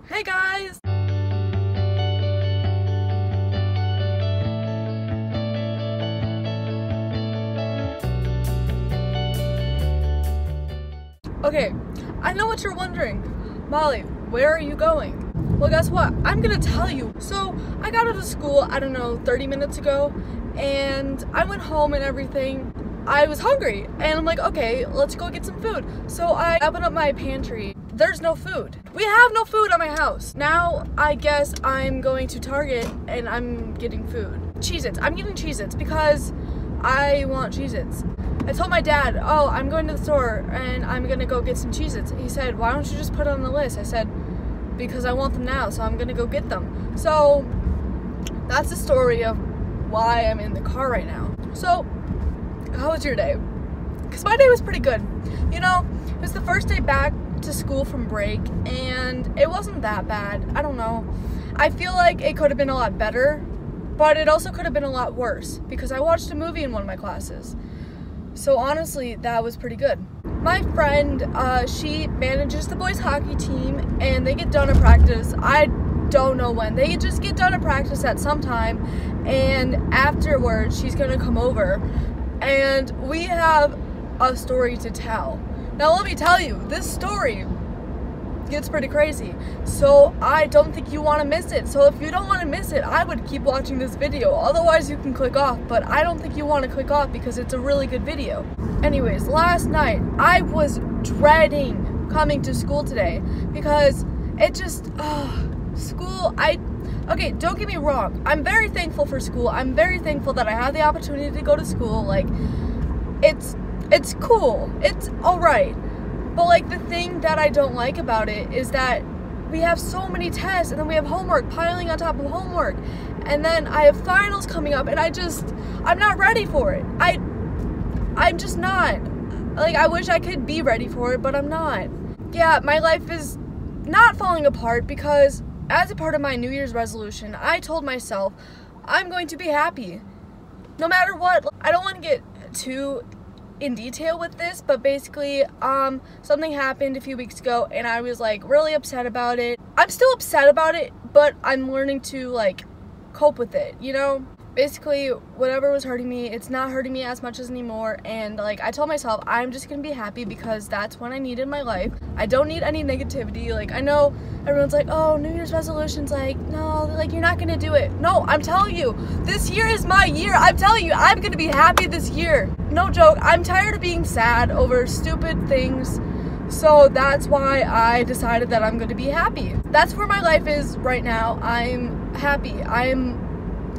Hey guys! Okay, I know what you're wondering. Molly, where are you going? Well, guess what? I'm gonna tell you. So, I got out of school, I don't know, 30 minutes ago, and I went home and everything. I was hungry, and I'm like, okay, let's go get some food. So I opened up my pantry. There's no food. We have no food at my house. Now, I guess I'm going to Target and I'm getting food. Cheez-Its. I'm getting Cheez-Its because I want Cheez-Its. I told my dad, oh, I'm going to the store and I'm gonna go get some Cheez-Its. He said, why don't you just put it on the list? I said, because I want them now, so I'm gonna go get them. So, that's the story of why I'm in the car right now. So, how was your day? Because my day was pretty good. You know, it was the first day back to school from break, and it wasn't that bad. I don't know. I feel like it could have been a lot better, but it also could have been a lot worse, because I watched a movie in one of my classes. So honestly, that was pretty good. My friend, she manages the boys hockey team, and they get done at practice. I don't know when. They just get done at practice at some time, and afterwards, she's gonna come over, and we have a story to tell. Now let me tell you, this story gets pretty crazy, so I don't think you want to miss it. So if you don't want to miss it, I would keep watching this video. Otherwise you can click off, but I don't think you want to click off because it's a really good video. Anyways, last night I was dreading coming to school today because it just, okay, don't get me wrong, I'm very thankful for school. I'm very thankful that I have the opportunity to go to school. Like, it's cool, it's alright. But like, the thing that I don't like about it is that we have so many tests, and then we have homework piling on top of homework, and then I have finals coming up, and I'm not ready for it. I'm just not. Like, I wish I could be ready for it, but I'm not. Yeah, my life is not falling apart because as a part of my New Year's resolution, I told myself I'm going to be happy no matter what. I don't want to get too in detail with this, but basically something happened a few weeks ago and I was like really upset about it. I'm still upset about it, but I'm learning to like cope with it, you know? Basically, whatever was hurting me, it's not hurting me as much as anymore, and like, I told myself I'm just gonna be happy because that's what I need in my life. I don't need any negativity. Like, I know everyone's like, oh, New Year's resolutions, like, no, like, you're not gonna do it. No, I'm telling you, this year is my year. I'm telling you, I'm gonna be happy this year. No joke, I'm tired of being sad over stupid things, so that's why I decided that I'm gonna be happy. That's where my life is right now. I'm happy. I'm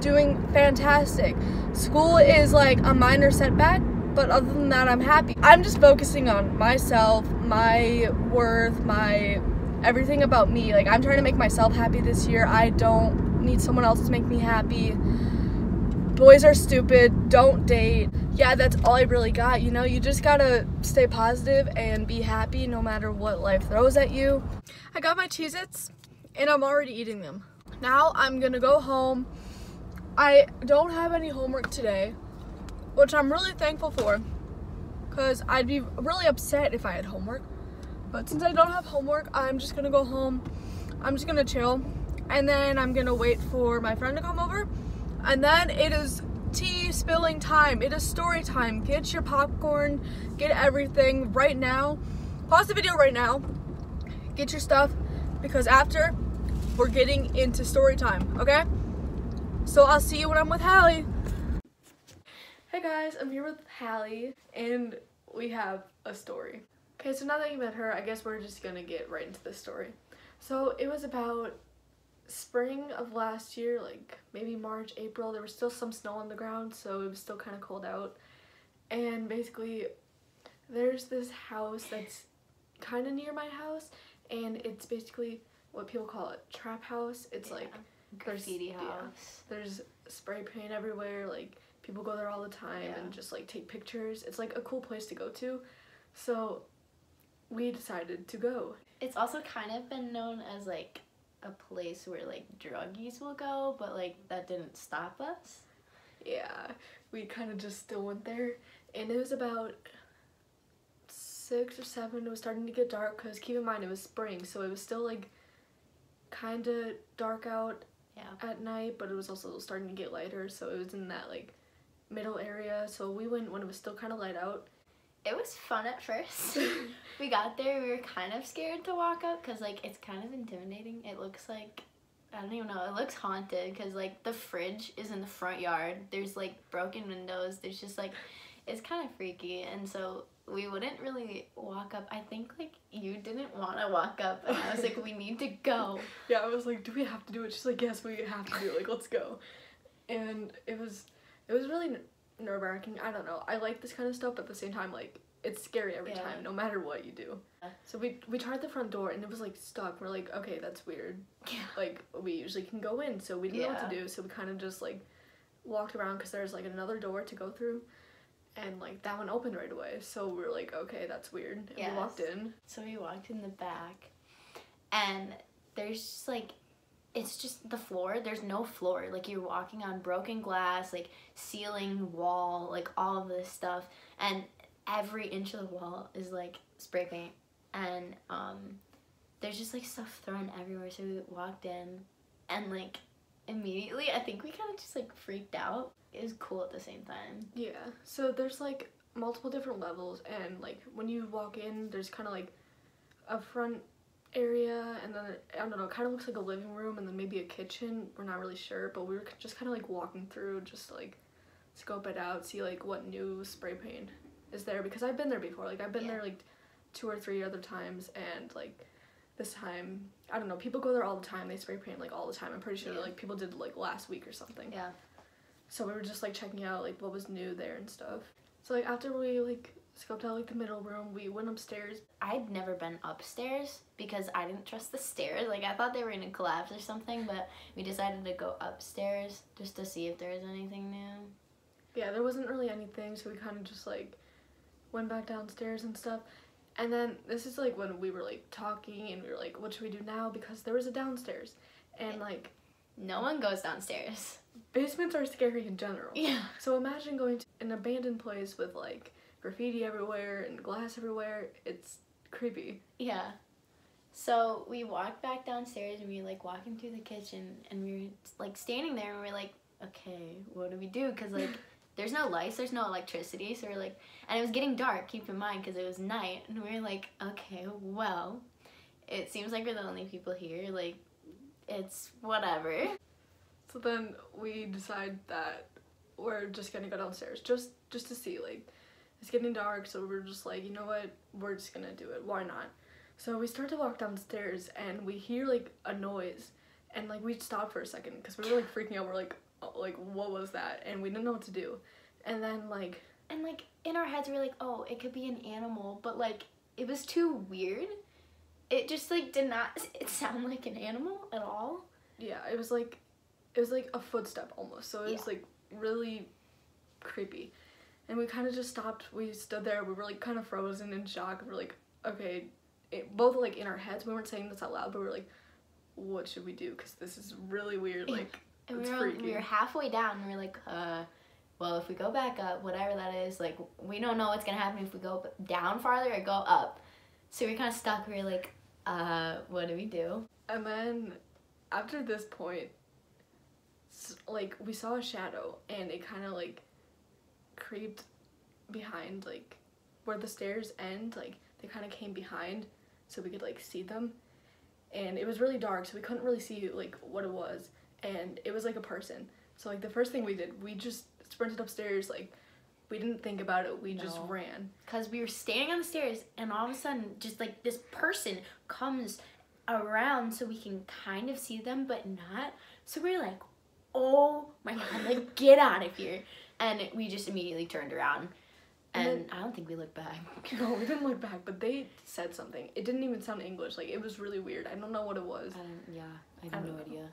doing fantastic. School is like a minor setback, but other than that, I'm happy. I'm just focusing on myself, my worth, my everything about me. Like, I'm trying to make myself happy this year. I don't need someone else to make me happy. Boys are stupid. Don't date. Yeah, that's all I really got. You know, you just gotta stay positive and be happy no matter what life throws at you. I got my Cheez-Its and I'm already eating them. Now I'm gonna go home. I don't have any homework today, which I'm really thankful for, because I'd be really upset if I had homework. But since I don't have homework, I'm just gonna go home. I'm just gonna chill, and then I'm gonna wait for my friend to come over, and then it is tea spilling time. It is story time. Get your popcorn, get everything right now. Pause the video right now, get your stuff, because after, we're getting into story time, okay? So I'll see you when I'm with Hallie. Hey guys, I'm here with Hallie, and we have a story. Okay, so now that you met her, I guess we're just gonna get right into the story. So it was about spring of last year, like maybe March, April. There was still some snow on the ground, so it was still kind of cold out. And basically, there's this house that's kind of near my house, and it's basically what people call a trap house. It's like graffiti house. Yeah, there's spray paint everywhere, like people go there all the time and just like take pictures. It's like a cool place to go to, so we decided to go. It's also kind of been known as like a place where like druggies will go, but like that didn't stop us. Yeah, we kind of just still went there, and it was about 6 or 7. It was starting to get dark because keep in mind it was spring, so it was still like kind of dark out Yeah. at night, but it was also starting to get lighter, so it was in that like middle area. So we went when it was still kind of light out. It was fun at first. We got there, we were kind of scared to walk up because like it's kind of intimidating. It looks like, I don't even know, it looks haunted because like the fridge is in the front yard. There's like broken windows. There's just like, it's kind of freaky, and so we wouldn't really walk up. I think like you didn't want to walk up, and I was like, we need to go. Yeah, I was like, do we have to do it? She's like, yes, we have to do it. Like, let's go. And it was really nerve-wracking. I don't know. I like this kind of stuff, but at the same time, like, it's scary every time, no matter what you do. So we tried the front door, and it was like stuck. We're like, okay, that's weird. Yeah. Like, we usually can go in, so we didn't know what to do. So we kind of just like walked around because there's like another door to go through. And like that one opened right away, so we were like, okay, that's weird. And we walked in. So we walked in the back, and there's just like, it's just the floor. There's no floor. Like you're walking on broken glass, like ceiling, wall, like all of this stuff, and every inch of the wall is like spray paint, and there's just like stuff thrown everywhere. So we walked in, and like immediately, I think we kind of just like freaked out. It was cool at the same time. Yeah, so there's like multiple different levels, and like when you walk in, there's kind of like a front area, and then I don't know, it kind of looks like a living room, and then maybe a kitchen. We're not really sure, but we were just kind of like walking through, just to, like scope it out, see like what new spray paint is there, because I've been there before. Like I've been there like 2 or 3 other times, and like this time, I don't know, people go there all the time. They spray paint like all the time. I'm pretty sure like people did like last week or something. Yeah. So we were just like checking out like what was new there and stuff. So like after we like scoped out like the middle room, we went upstairs. I'd never been upstairs because I didn't trust the stairs. Like I thought they were gonna collapse or something, but we decided to go upstairs just to see if there was anything new. Yeah, there wasn't really anything, so we kind of just like went back downstairs and stuff. And then this is like when we were like talking, and we were like, what should we do now? Because there was a downstairs, and like no one goes downstairs. Basements are scary in general. Yeah. So imagine going to an abandoned place with like graffiti everywhere and glass everywhere. It's creepy. Yeah. So we walked back downstairs, and we were like walking through the kitchen, and we were like standing there, and we were like, okay, what do we do? Because like there's no lights, there's no electricity, so we're like, and it was getting dark, keep in mind, because it was night, and we were like, okay, well, it seems like we're the only people here, like, it's whatever. So then we decide that we're just gonna go downstairs just to see. Like, it's getting dark, so we're just like, you know what, we're just gonna do it, why not? So we start to walk downstairs, and we hear like a noise, and like we stopped for a second because we were like freaking out. We're like, oh, like what was that? And we didn't know what to do. And then like in our heads we were like, oh, it could be an animal, but like it was too weird. It just like did not sound like an animal at all. Yeah, it was like a footstep almost, so it was like really creepy. And we kind of just stopped. We stood there, we were like kind of frozen in shock. We were like, okay, both like in our heads, we weren't saying this out loud, but we were like, what should we do? Because this is really weird. Like, and it's we were halfway down, and we were like, well, if we go back up, whatever that is, like, we don't know what's gonna happen if we go down farther or go up. So we were kind of stuck. We were like, what do we do? And then after this point, like, we saw a shadow, and it kind of like creeped behind, like where the stairs end. Like, they kind of came behind so we could like see them, and it was really dark, so we couldn't really see like what it was, and it was like a person. So like the first thing we did, we just sprinted upstairs. Like, we didn't think about it, we just ran. Because we were standing on the stairs, and all of a sudden, just like this person comes around so we can kind of see them, but not. So we're like, oh my god, like, get out of here. And we just immediately turned around. And then, I don't think we looked back. No, we didn't look back, but they said something. It didn't even sound English. Like, it was really weird. I don't know what it was. I have no idea.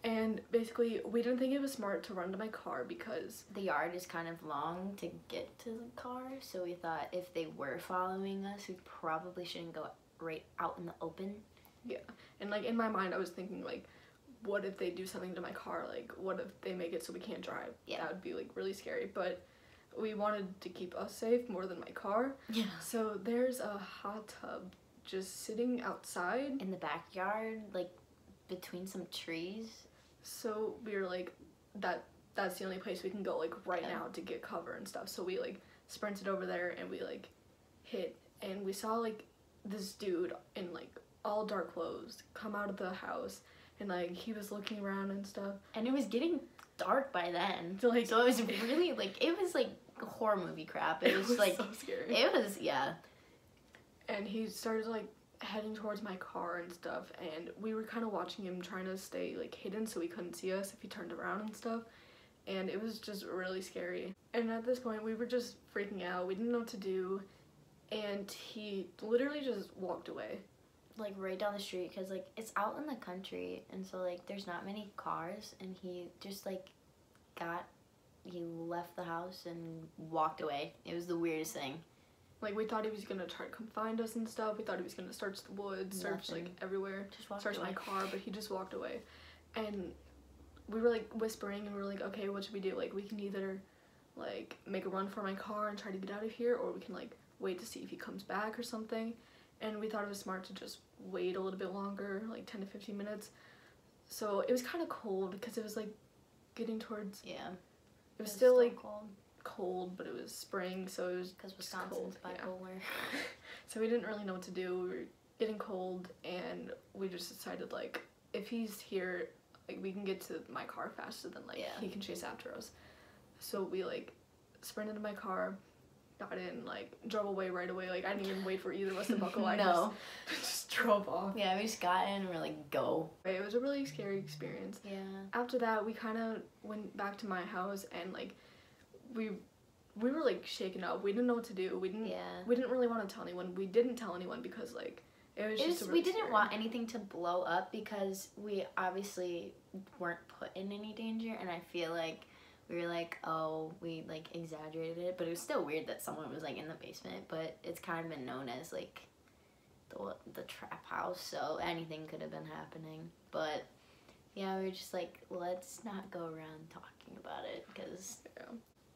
And basically, we didn't think it was smart to run to my car because the yard is kind of long to get to the car, so we thought if they were following us, we probably shouldn't go right out in the open. Yeah, and like in my mind, I was thinking like, what if they do something to my car? Like, what if they make it so we can't drive? Yeah. That would be like really scary, but we wanted to keep us safe more than my car. Yeah. So there's a hot tub just sitting outside. In the backyard, like between some trees. So we were like, that's the only place we can go like right Yeah. now to get cover and stuff. So we like sprinted over there and we like hid, and we saw like this dude in like all dark clothes come out of the house, and like he was looking around and stuff. And it was getting dark by then. So, like, so it was really like, it was like horror movie crap. It was like, so scary. it was, yeah. And he started like heading towards my car and stuff, and we were kind of watching him trying to stay like hidden so he couldn't see us if he turned around and stuff, and it was just really scary. And at this point we were just freaking out, we didn't know what to do, and he literally just walked away. Like right down the street, because like it's out in the country, and so like there's not many cars, and he just like he left the house and walked away. It was the weirdest thing. Like, we thought he was gonna try to come find us and stuff. We thought he was gonna search the woods, search like Nothing. everywhere, Just walked search away. my car, but he just walked away. And we were like whispering, and we were like, okay, what should we do? Like, we can either like make a run for my car and try to get out of here, or we can like wait to see if he comes back or something. And we thought it was smart to just wait a little bit longer, like 10 to 15 minutes. So it was kind of cold because it was like getting towards, Yeah. it was still like cold. cold, but it was spring, so it was Because just Wisconsin's cold, yeah. bipolar. So we didn't really know what to do. We were getting cold, and we just decided like, if he's here, like we can get to my car faster than like Yeah. he can chase after us. So we like sprinted to my car, got in, like drove away right away. Like I didn't even wait for either of us to buckle. I No. just drove off. Yeah, we just got in and we're like, go. It was a really scary experience. Yeah. After that, we kind of went back to my house, and like we were like shaken up. We didn't know what to do. We didn't really want to tell anyone. We didn't tell anyone because like it was just We didn't want anything to blow up because we obviously weren't put in any danger, and I feel like we were like, oh, we like exaggerated it, but it was still weird that someone was like in the basement. But it's kind of been known as like the trap house, so anything could have been happening. But yeah, we were just like, let's not go around talking about it because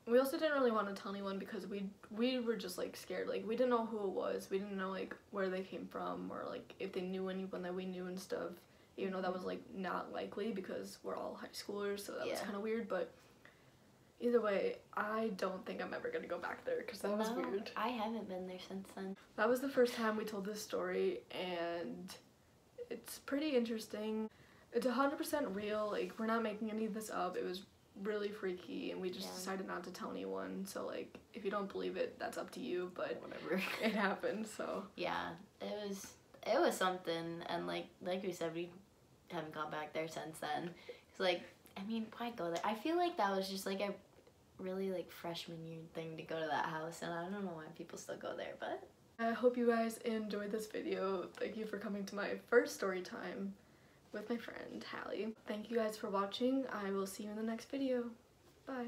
We also didn't really want to tell anyone because we were just like scared. Like we didn't know who it was. We didn't know like where they came from, or like if they knew anyone that we knew and stuff. Even though that was like not likely because we're all high schoolers, so that was kind of weird. But either way, I don't think I'm ever gonna go back there because that was weird. I haven't been there since then. That was the first time we told this story, and it's pretty interesting. It's 100% real. Like we're not making any of this up. It was really freaky, and we just decided not to tell anyone. So like, if you don't believe it, that's up to you. But whatever, it happened. So yeah, it was something, and like we said, we haven't gone back there since then. It's like, I mean, why go there? I feel like that was just like a really like freshman year thing to go to that house, and I don't know why people still go there, but I hope you guys enjoyed this video. Thank you for coming to my first story time with my friend Hallie. Thank you guys for watching. I will see you in the next video. Bye.